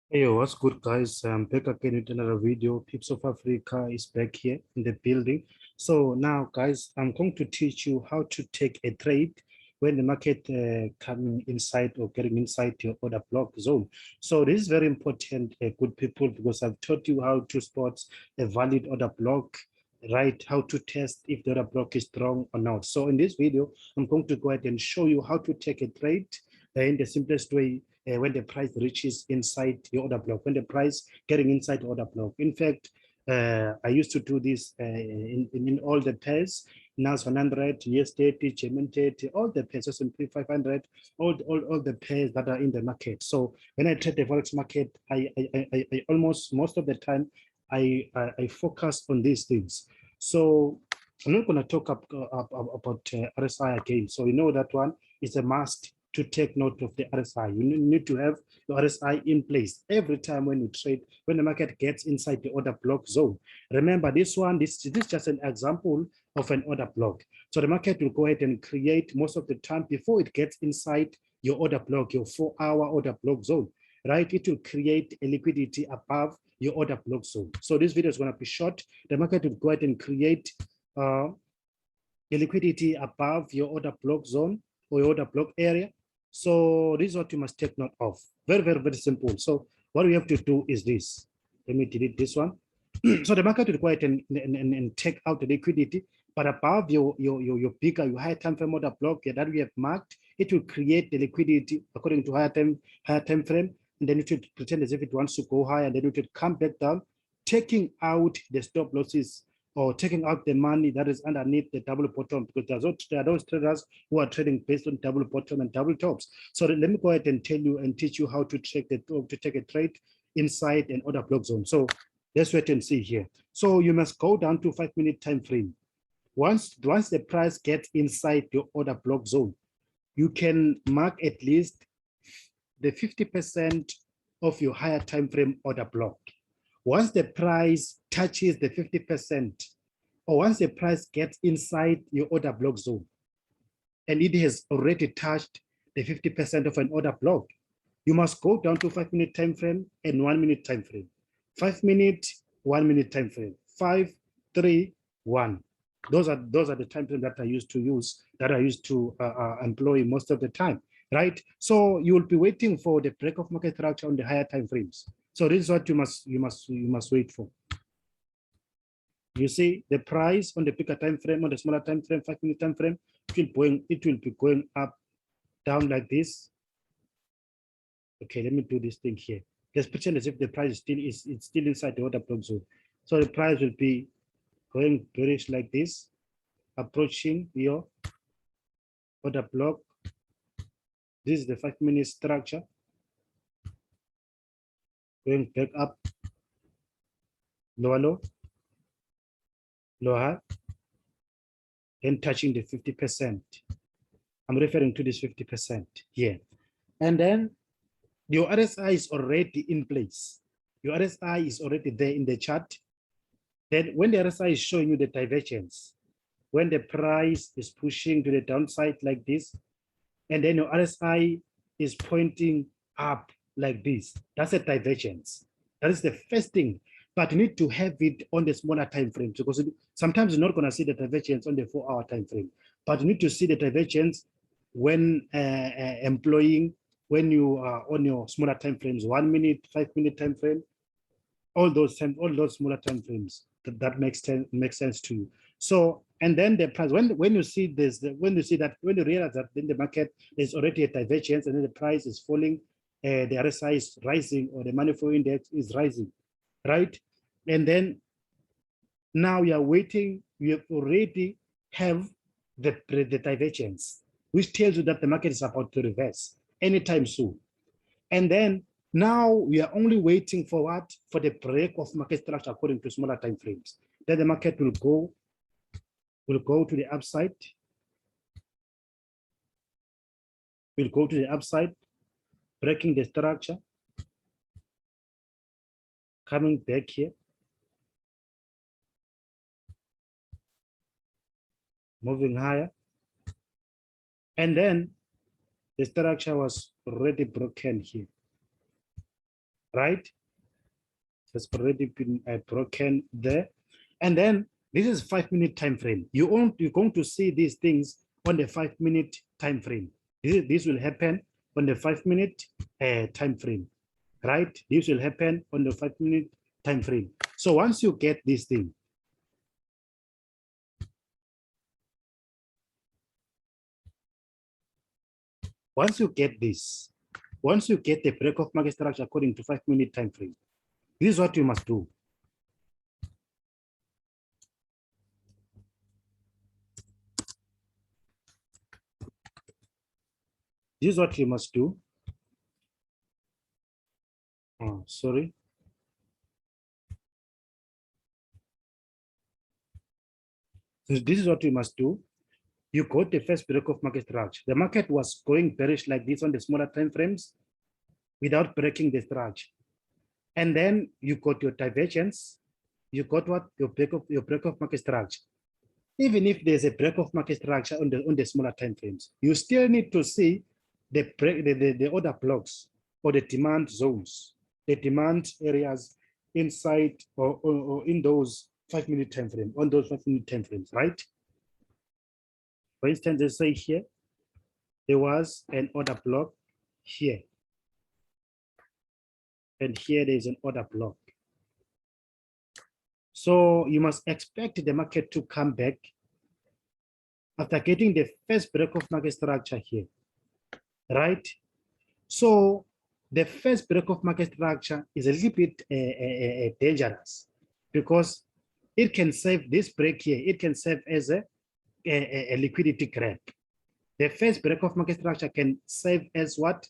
Hey, what's good, guys? I'm back again with another video. Pips of Africa is back here in the building. So now, guys, I'm going to teach you how to take a trade when the market coming inside or getting inside your order block zone. So this is very important, good people, because I've taught you how to spot a valid order block, right? How to test if the order block is strong or not. So in this video, I'm going to go ahead and show you how to take a trade in the simplest way when the price reaches inside your order block, when the price getting inside the order block. In fact, I used to do this in all the pairs, NAS 100, US 30, German 30, all the pairs, S&P 500, all the pairs that are in the market. So when I trade the Forex market, I almost most of the time, I focus on these things. So I'm not going to talk about RSI again. So you know that one is a must to take note of the RSI. You need to have the RSI in place every time when you trade, when the market gets inside the order block zone. Remember this one, this is just an example of an order block. So the market will go ahead and create most of the time before it gets inside your order block, your 4-hour order block zone, right? It will create a liquidity above your order block zone. So this video is going to be short. The market will go ahead and create a liquidity above your order block zone or your order block area. So this is what you must take note of. Very, very, very simple. So what we have to do is this. Let me delete this one. So the market will go ahead and take out the liquidity, but above your bigger, your higher time frame order block that we have marked, it will create the liquidity according to higher time frame, and then it will pretend as if it wants to go higher, and then it will come back down, taking out the stop losses or taking out the money that is underneath the double bottom, because there are those traders who are trading based on double bottom and double tops. So let me go ahead and tell you and teach you how to take a trade inside an order block zone. So let's wait and see here. So you must go down to 5-minute time frame. Once the price gets inside your order block zone, you can mark at least the 50% of your higher time frame order block. Once the price touches the 50%, or once the price gets inside your order block zone, and it has already touched the 50% of an order block, you must go down to 5-minute time frame and 1-minute time frame. 5-minute, 1-minute time frame. 5, 3, 1. Those are the time frames that I used to employ most of the time, right? So you will be waiting for the break of market structure on the higher time frames. So this is what you must wait for. You see the price on the bigger time frame, on the smaller time frame, 5-minute time frame, it will be going up, down like this. Okay, let me do this thing here. Let's pretend as if the price is still inside the order block zone. So the price will be going bearish like this, approaching your order block. This is the 5-minute structure. Going back up, lower low, lower, then touching the 50%. I'm referring to this 50% here. And then your RSI is already in place. Your RSI is already there in the chart. Then when the RSI is showing you the divergence, when the price is pushing to the downside like this, and then your RSI is pointing up like this, that's a divergence. That is the first thing. But you need to have it on the smaller time frame, because sometimes you're not going to see the divergence on the 4-hour time frame, but you need to see the divergence when employing, when you are on your smaller time frames, 1-minute, 5-minute time frame, all those smaller time frames. That makes sense to you. So, and then the price, when you see this, when you realize that in the market there's already a divergence and then the price is falling, the RSI is rising, or the money flow index is rising, right? And then now you are waiting, you already have the divergence, which tells you that the market is about to reverse anytime soon. And then now we are only waiting for what? For the break of market structure according to smaller time frames. Then the market will go to the upside. Will go to the upside, breaking the structure, coming back here, moving higher. And then the structure was already broken here. right? It's already been broken there. And then this is 5-minute time frame. You're going to see these things on the 5-minute time frame. This will happen on the 5-minute time frame, right? This will happen on the 5-minute time frame. So once you get this thing, once you get the break of market structure according to 5-minute time frame, this is what you must do. This is what you must do. Oh, sorry. So this is what you must do. You got the first break of market structure. The market was going bearish like this on the smaller time frames without breaking the structure. And then you got your divergence. You got what? Your break of market structure. Even if there's a break of market structure on the smaller time frames, you still need to see the order blocks or the demand zones, the demand areas inside or in those 5-minute time frame, on those 5-minute time frames, right? For instance, let's say here, there was an order block here. And here there's an order block. So you must expect the market to come back after getting the first break of market structure here, right? So the first break of market structure is a little bit dangerous because it can serve this break here. It can serve as a liquidity grab. The first break of market structure can serve as what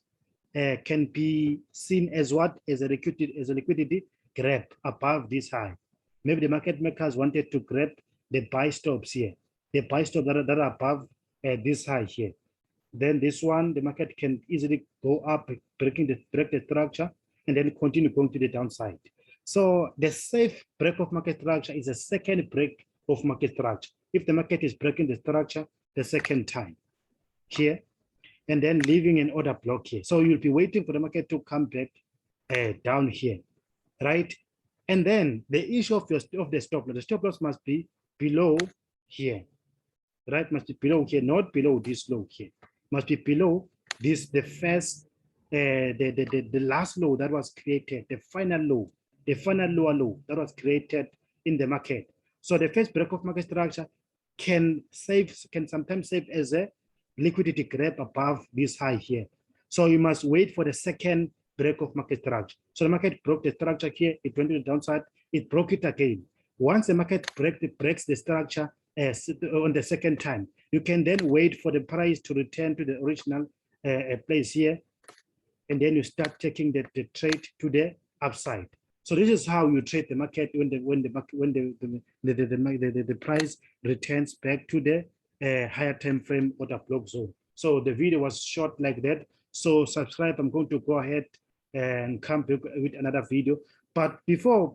can be seen as what as a liquidity grab above this high. Maybe the market makers wanted to grab the buy stops here, the buy stops that are above this high here. Then this one, the market can easily go up, break the structure, and then continue going to the downside. So the safe break of market structure is a second break of market structure. If the market is breaking the structure the second time here, and then leaving an order block here. So you'll be waiting for the market to come back down here, right? And then the issue of the stop loss must be below here, right? Must be below here, not below this low here. Must be below this, the first, the last low that was created, the final low, the final lower low that was created in the market. So the first break of market structure can sometimes serve as a liquidity grab above this high here. So you must wait for the second break of market structure. So the market broke the structure here, it went to the downside, it broke it again. Once the market breaks the structure on the second time, you can then wait for the price to return to the original place here, and then you start taking the trade to the upside. So this is how you trade the market when the price returns back to the higher time frame order block zone. So the video was short like that. So subscribe. I'm going to go ahead and come back with another video. But before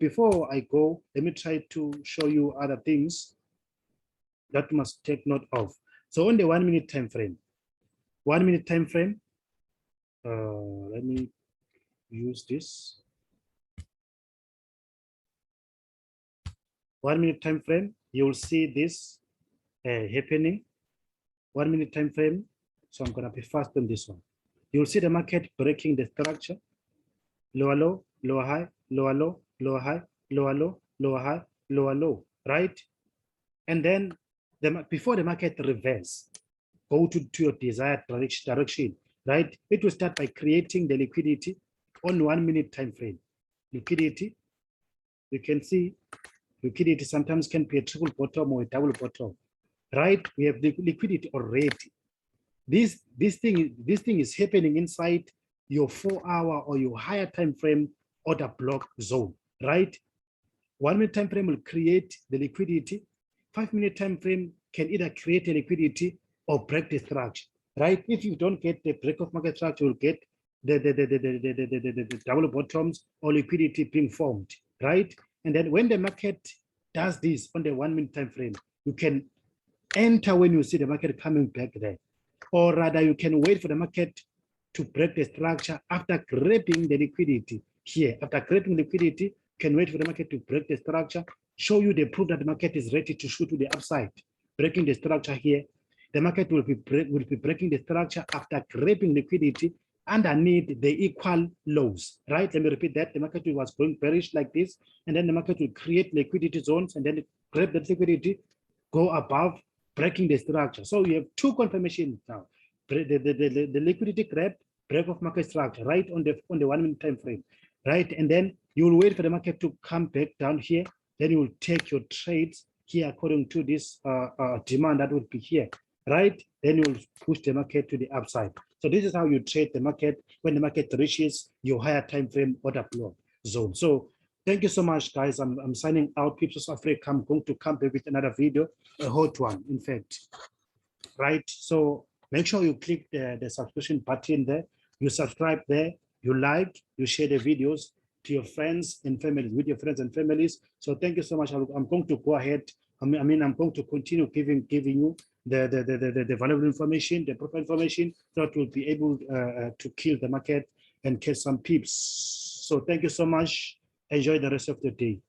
I go, let me try to show you other things that you must take note of. So on the 1-minute time frame, 1-minute time frame. Let me use this. 1-minute time frame, you will see this happening. 1-minute time frame. So I'm going to be fast on this one. You'll see the market breaking the structure. Lower low, lower high, lower low, lower high, lower low, lower high, lower low, right? And then before the market reverse, go to your desired direction, right? It will start by creating the liquidity on 1-minute time frame. Liquidity, you can see liquidity sometimes can be a triple bottom or a double bottom, right? We have the liquidity already. This thing is happening inside your 4-hour or your higher time frame order block zone, right? 1-minute time frame will create the liquidity. 5-minute time frame can either create a liquidity or break the structure, right? If you don't get the break of market structure, you'll get the double bottoms or liquidity being formed, right? And then when the market does this on the 1-minute time frame, you can enter when you see the market coming back there, or rather you can wait for the market to break the structure after grabbing the liquidity here. After creating liquidity, can wait for the market to break the structure, show you the proof that the market is ready to shoot to the upside, breaking the structure here. The market will be breaking the structure after creating liquidity underneath the equal lows, right? Let me repeat that. The market was going bearish like this, and then the market will create liquidity zones, and then grab that liquidity, go above, breaking the structure. So you have two confirmations now. The liquidity grab, break of market structure, right on the 1 minute time frame, right? And then you will wait for the market to come back down here. Then you will take your trades here according to this demand that would be here, right? Then you will push the market to the upside. So this is how you trade the market when the market reaches your higher time frame order flow zone. So thank you so much, guys. I'm signing out. Pips of Africa. I'm going to come back with another video, a hot one, in fact, right? So make sure you click the subscription button there. You subscribe there. You like. You share the videos to your friends and families, with your friends and families. So thank you so much. I'm going to go ahead. I'm going to continue giving you the valuable information, the proper information, so that we'll be able to kill the market and catch some pips. So thank you so much. Enjoy the rest of the day.